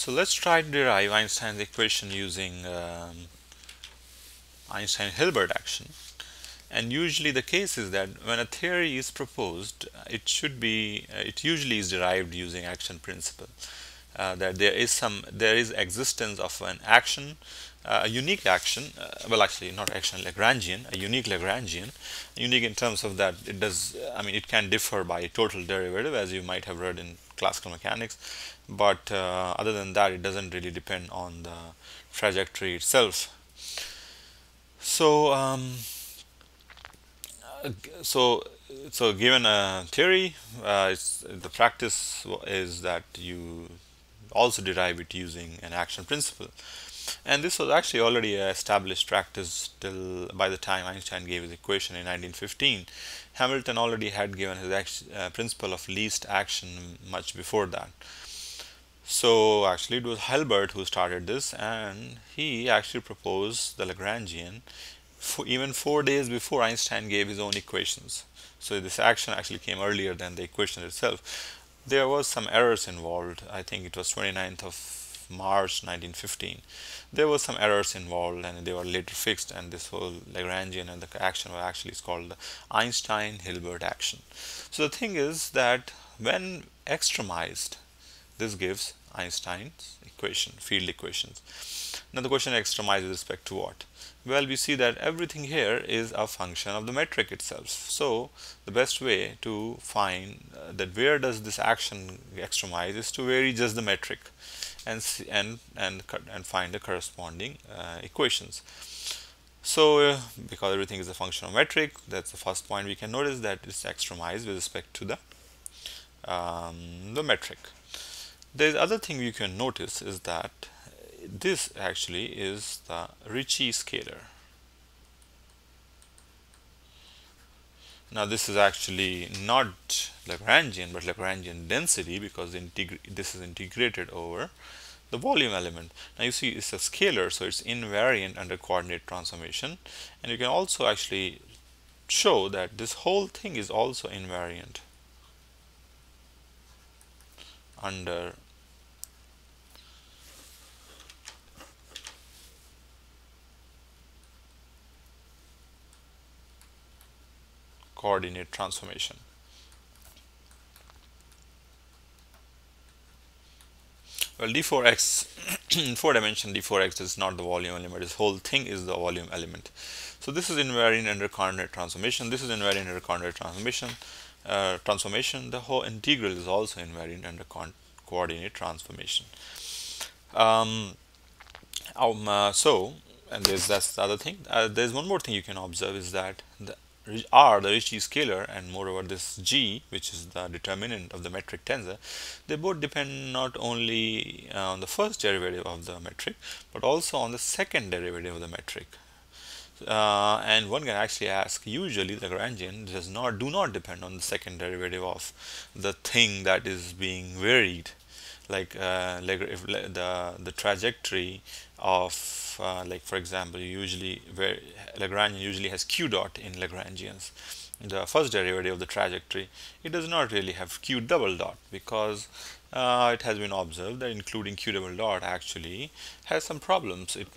So let's try to derive Einstein's equation using Einstein Hilbert action. And usually the case is that when a theory is proposed, it usually is derived using action principle. That there is existence of an action, a unique action, well actually not action, Lagrangian, a unique Lagrangian, unique in terms of that it does, I mean it can differ by total derivative as you might have read in classical mechanics, but other than that it doesn't really depend on the trajectory itself. So so so given a theory, the practice is that you also derive it using an action principle. And this was actually already an established practice till by the time Einstein gave his equation in 1915. Hamilton already had given his principle of least action much before that. So actually it was Hilbert who started this, and he actually proposed the Lagrangian even 4 days before Einstein gave his own equations. So this action actually came earlier than the equation itself. There was some errors involved. I think it was 29th of March 1915. There were some errors involved and they were later fixed, and this whole Lagrangian and the action was actually called the Einstein Hilbert action. So the thing is that when extremized, this gives Einstein's equation, field equations. Now the question extremized with respect to what? Well, we see that everything here is a function of the metric itself. So the best way to find that where does this action extremize is to vary just the metric and find the corresponding equations. So because everything is a function of metric, that's the first point we can notice, that it's extremized with respect to the metric. The other thing you can notice is that this actually is the Ricci scalar. Now this is actually not Lagrangian but Lagrangian density, because this is integrated over the volume element. Now you see it's a scalar, so it's invariant under coordinate transformation, and you can also actually show that this whole thing is also invariant under coordinate transformation. Well, d4x in 4-dimension d4x is not the volume element. This whole thing is the volume element. So this is invariant under coordinate transformation. This is invariant under coordinate transformation. The whole integral is also invariant under coordinate transformation. And that's the other thing. There's one more thing you can observe, is that the R, the Ricci scalar, and moreover this G, which is the determinant of the metric tensor, they both depend not only on the first derivative of the metric, but also on the second derivative of the metric. And one can actually ask, usually the Lagrangian do not depend on the second derivative of the thing that is being varied, like if the trajectory of like for example, Lagrangian usually has q dot in Lagrangians. The first derivative of the trajectory, it does not really have q double dot, because it has been observed that including q double dot actually has some problems. It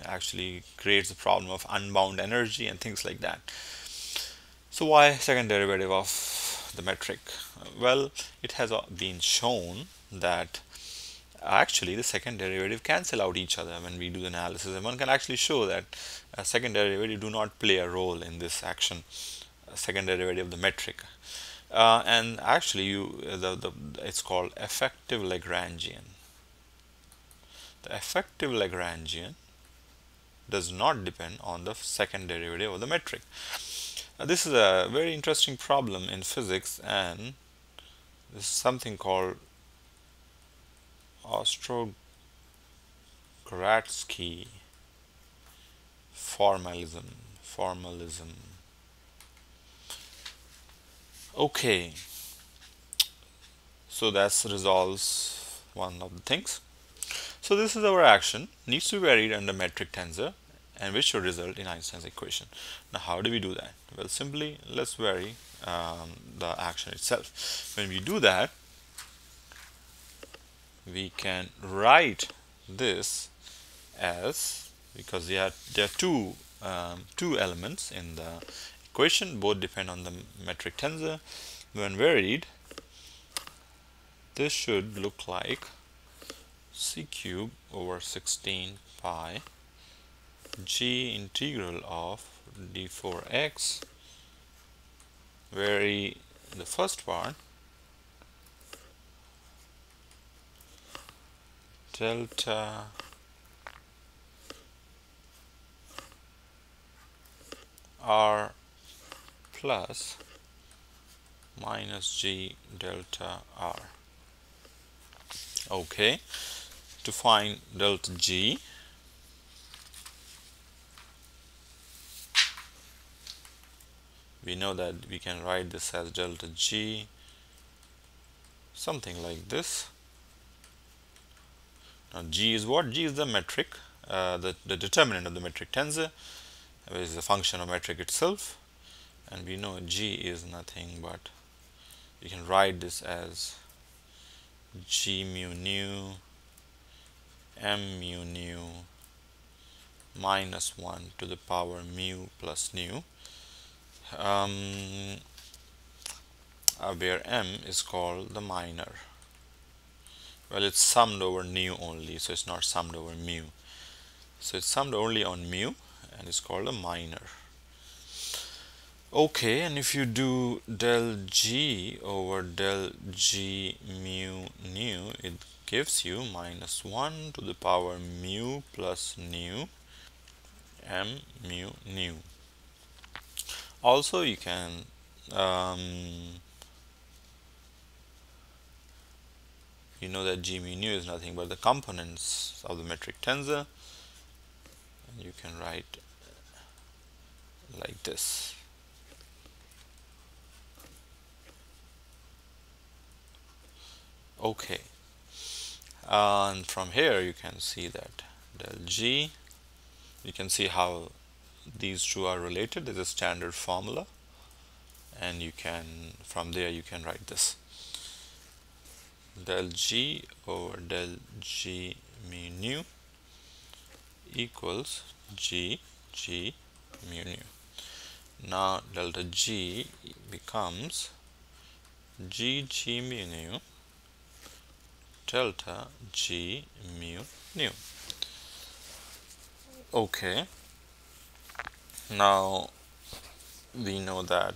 actually creates a problem of unbound energy and things like that. So why second derivative of the metric? Well, it has been shown that actually the second derivative cancel out each other when we do the analysis, and one can actually show that a second derivative do not play a role in this action, second derivative of the metric. And actually it's called effective Lagrangian. The effective Lagrangian does not depend on the second derivative of the metric. This is a very interesting problem in physics, and this is something called Ostrogradsky formalism. Okay, so that resolves one of the things. So this is our action, needs to be varied under metric tensor, and which should result in Einstein's equation. Now how do we do that? Well, simply let's vary the action itself. When we do that, we can write this as, because there are two elements in the equation, both depend on the metric tensor. When varied, this should look like c cube over 16 pi g integral of d4x, vary the first part delta r plus minus g delta r. Okay, to find delta g, we know that we can write this as delta g something like this. Now g is what? G is the metric, the determinant of the metric tensor, which is a function of metric itself, and we know g is nothing but, you can write this as g mu nu m mu nu minus 1 to the power mu plus nu, where m is called the minor. Well, it's summed over nu only, so it's not summed over mu. So it's summed only on mu and it's called a minor. Okay, and if you do del g over del g mu nu, it gives you minus 1 to the power mu plus nu m mu nu. Also, you can you know that g mu nu is nothing but the components of the metric tensor, and you can write like this. Okay, and from here you can see that del g, you can see how these two are related. There's a standard formula, and you can, from there you can write this del g over del g mu nu equals g mu nu. Now delta g becomes g mu nu delta g mu nu. Okay, now we know that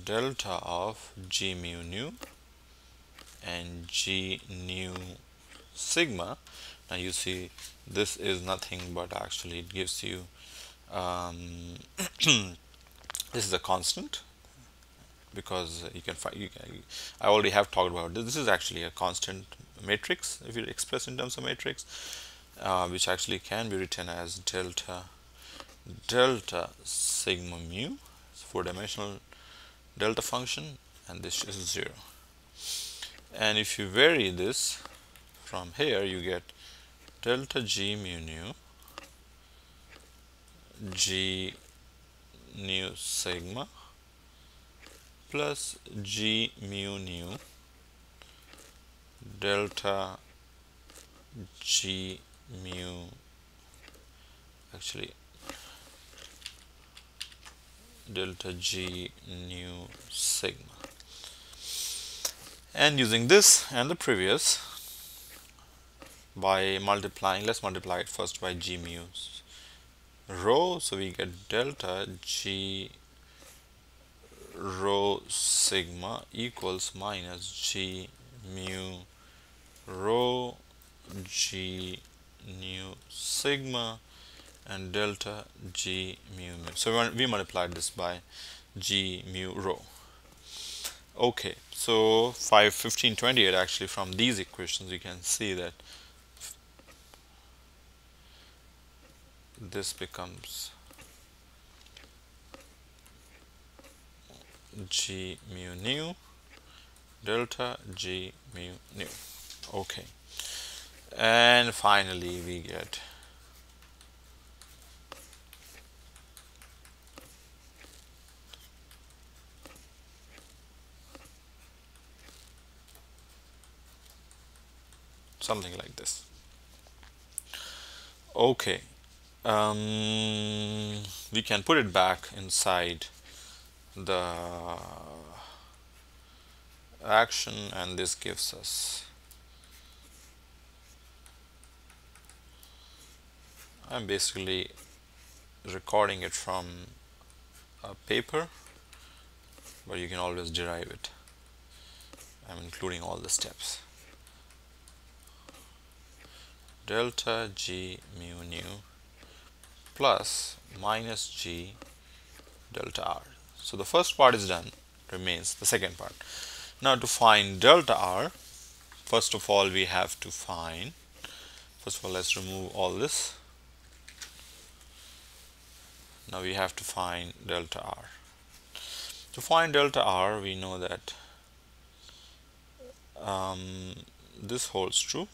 delta of g mu nu and g nu sigma, now you see this is nothing but, actually it gives you this is a constant, because you can find, I already have talked about this. This is actually a constant matrix if you express in terms of matrix, which actually can be written as delta sigma mu, four-dimensional delta function, and this is 0. And if you vary this from here, you get delta g mu nu g nu sigma plus g mu nu delta g mu, actually delta g nu sigma. And using this and the previous, by multiplying, let's multiply it first by g mu rho, so we get delta g rho sigma equals minus g mu rho g nu sigma and delta g mu mu. So we multiplied this by g mu rho. Okay, so 5, 15, 28, actually from these equations you can see that this becomes g mu nu delta g mu nu. Okay, and finally we get something like this. Okay, we can put it back inside the action, and this gives us, I'm basically recording it from a paper, but you can always derive it. I'm including all the steps. Delta G mu nu plus minus G delta R. So the first part is done, remains the second part. Now to find delta R, first of all we have to find, first of all let's remove all this. Now we have to find delta R. To find delta R, we know that this holds true.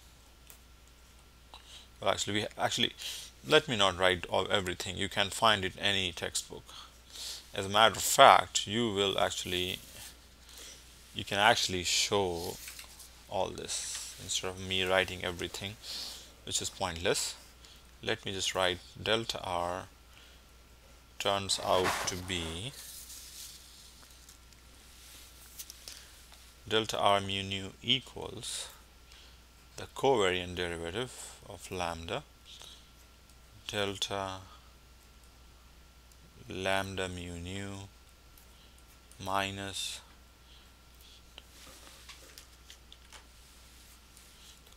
Well, actually let me not write everything. You can find it in any textbook. As a matter of fact, you can actually show all this instead of me writing everything, which is pointless. Let me just write delta R turns out to be delta R mu nu equals the covariant derivative of lambda delta lambda mu nu minus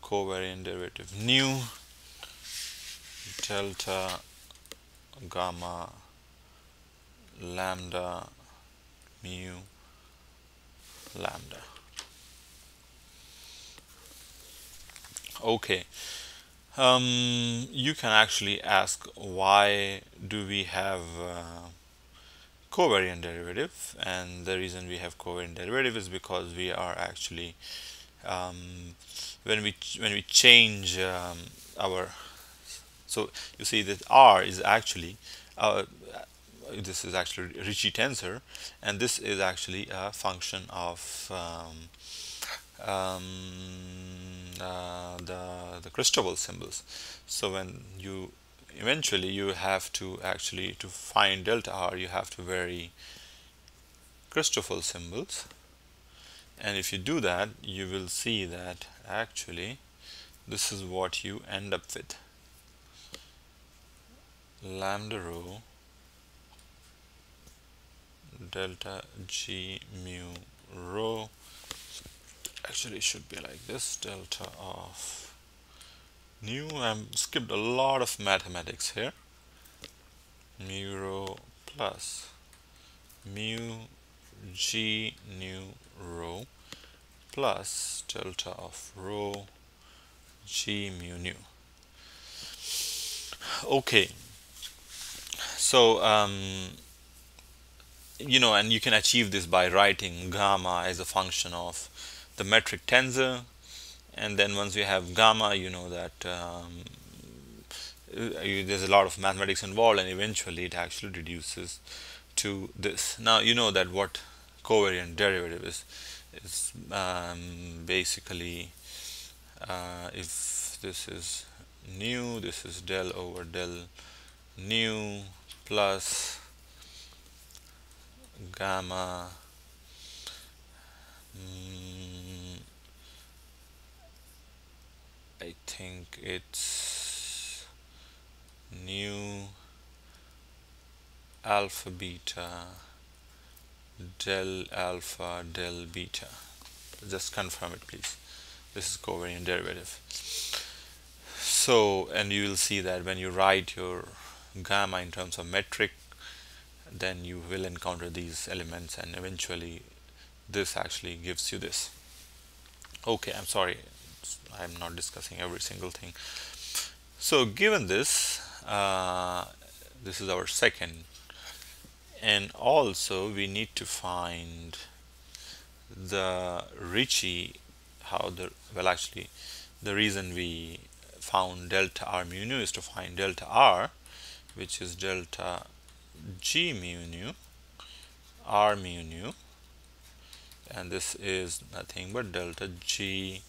covariant derivative nu delta gamma lambda mu lambda. Okay, you can actually ask, why do we have covariant derivative? And the reason we have covariant derivative is because we are actually when we change our, so you see that R is actually this is actually Ricci tensor, and this is actually a function of the Christoffel symbols. So when you eventually you have to actually, to find delta R, you have to vary Christoffel symbols, and if you do that, you will see that actually this is what you end up with: lambda rho delta G mu rho. Actually it should be like this: delta of nu, I've skipped a lot of mathematics here, mu rho plus mu G nu rho plus delta of rho G mu nu. Okay, so and you can achieve this by writing gamma as a function of the metric tensor, and then once you have gamma, you know that there's a lot of mathematics involved, and eventually it actually reduces to this. Now you know that what covariant derivative is basically if this is nu, this is del over del nu plus gamma I think it's nu alpha beta del alpha del beta. Just confirm it, please. This is covariant derivative. So, and you will see that when you write your gamma in terms of metric, then you will encounter these elements, and eventually this actually gives you this. Okay, I'm sorry, I'm not discussing every single thing. So given this, this is our second, and also we need to find the Ricci, actually the reason we found delta R mu nu is to find delta R, which is delta G mu nu R mu nu, and this is nothing but delta G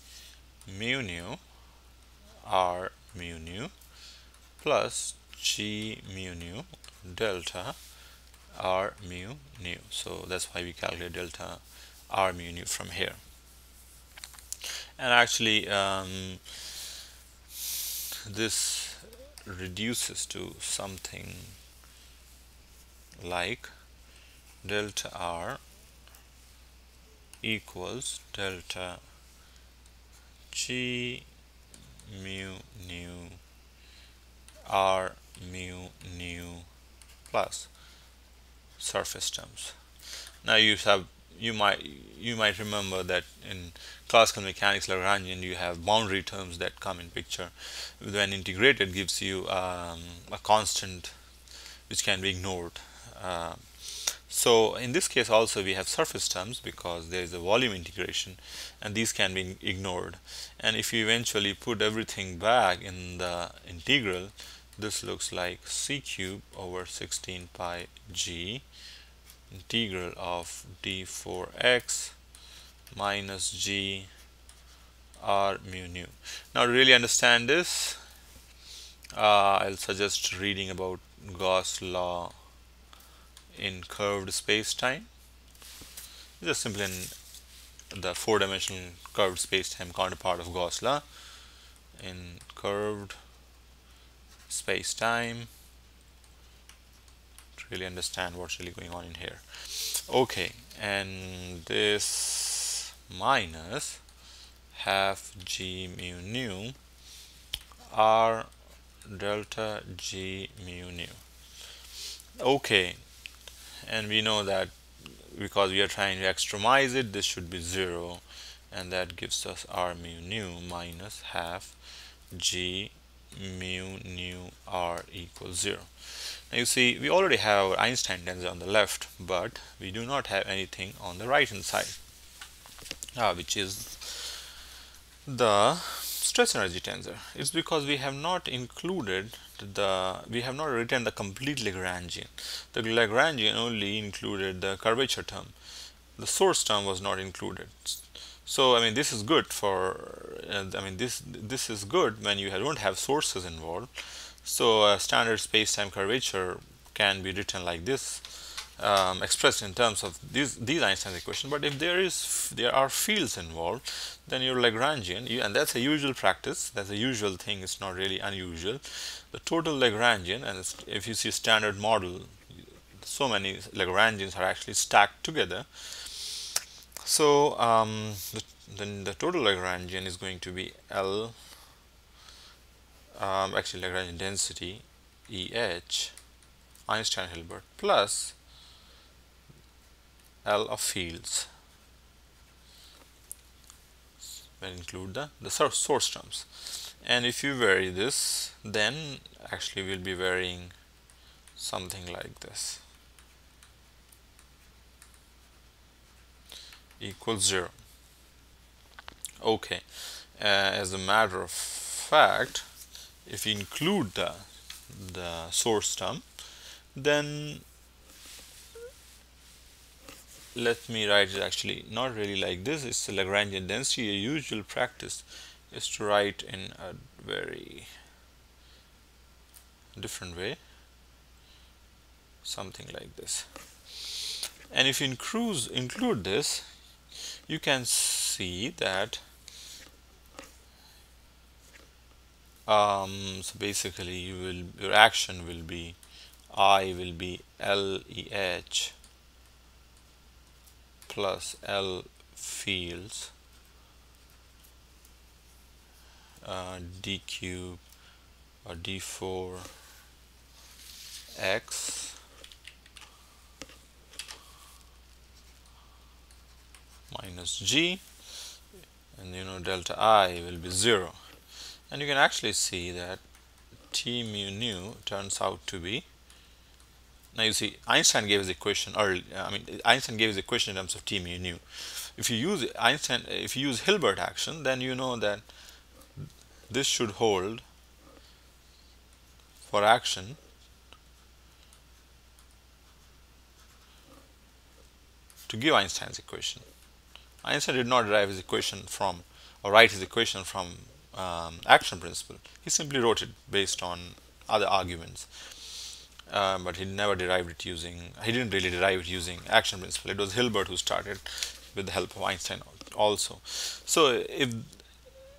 mu nu r mu nu plus g mu nu delta r mu nu. So that's why we calculate delta r mu nu from here. And actually this reduces to something like delta r equals delta g mu nu r mu nu plus surface terms. Now you might remember that in classical mechanics Lagrangian you have boundary terms that come in picture. When integrated gives you a constant which can be ignored. So in this case also we have surface terms because there is a volume integration and these can be ignored. And if you eventually put everything back in the integral, this looks like c cube over 16 pi g integral of d4x minus g r mu nu. Now to really understand this, I'll suggest reading about Gauss law in curved space-time. Just simply in the four-dimensional curved space-time counterpart of Gauss law in curved space-time to really understand what's really going on in here. Okay, and this minus half g mu nu r delta g mu nu. Okay, and we know that because we are trying to extremise it, this should be 0, and that gives us r mu nu minus half g mu nu r equals 0. Now you see we already have our Einstein tensor on the left, but we do not have anything on the right hand side, which is the stress energy tensor. It's because we have not written the complete Lagrangian. The Lagrangian only included the curvature term. The source term was not included. So I mean this is good for this is good when you don't have sources involved. So a standard space-time curvature can be written like this, expressed in terms of these Einstein equations. But if there are fields involved, then your Lagrangian, and that's a usual practice, that's a usual thing, it's not really unusual. The total Lagrangian, and if you see a standard model, so many Lagrangians are actually stacked together. So then the total Lagrangian is going to be L, actually Lagrangian density EH Einstein Hilbert plus L of fields, when include the source terms. And if you vary this, then actually we'll be varying something like this, equals 0. Okay, as a matter of fact, if you include the source term, then let me write it actually not really like this. It's the Lagrangian density. A usual practice is to write in a very different way, something like this. And if you include this, you can see that so basically your action will be I will be LEH plus L fields d cube or d4x minus g, and delta I will be 0. And you can actually see that T mu nu turns out to be, now you see Einstein gave his equation early, Einstein gave his equation in terms of T mu nu. If you use Hilbert action, then you know that this should hold for action to give Einstein's equation. Einstein did not derive his equation from, or write his equation from action principle. He simply wrote it based on other arguments, but he didn't really derive it using action principle. It was Hilbert who started with the help of Einstein also. So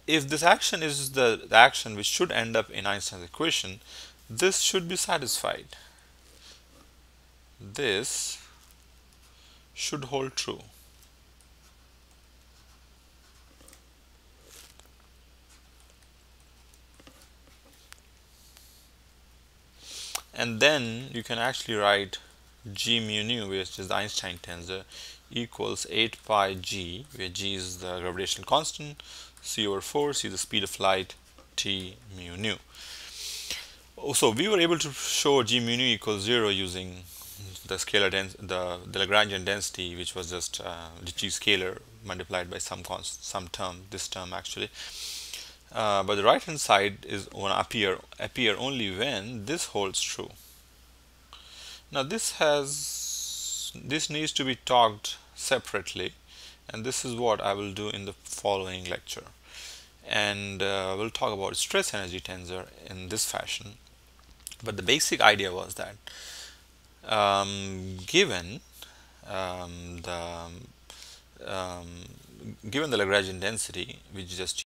if this action is the action which should end up in Einstein's equation, this should be satisfied. This should hold true. And then you can actually write g mu nu, which is the Einstein tensor, equals 8 pi g, where g is the gravitational constant, c over 4, c is the speed of light, t mu nu. So we were able to show g mu nu equals 0 using the scalar the Lagrangian density, which was just the g scalar multiplied by some term, this term actually. But the right hand side is going to appear only when this holds true. Now this needs to be talked separately, and this is what I will do in the following lecture. And we'll talk about stress energy tensor in this fashion. But the basic idea was that given the Lagrangian density which just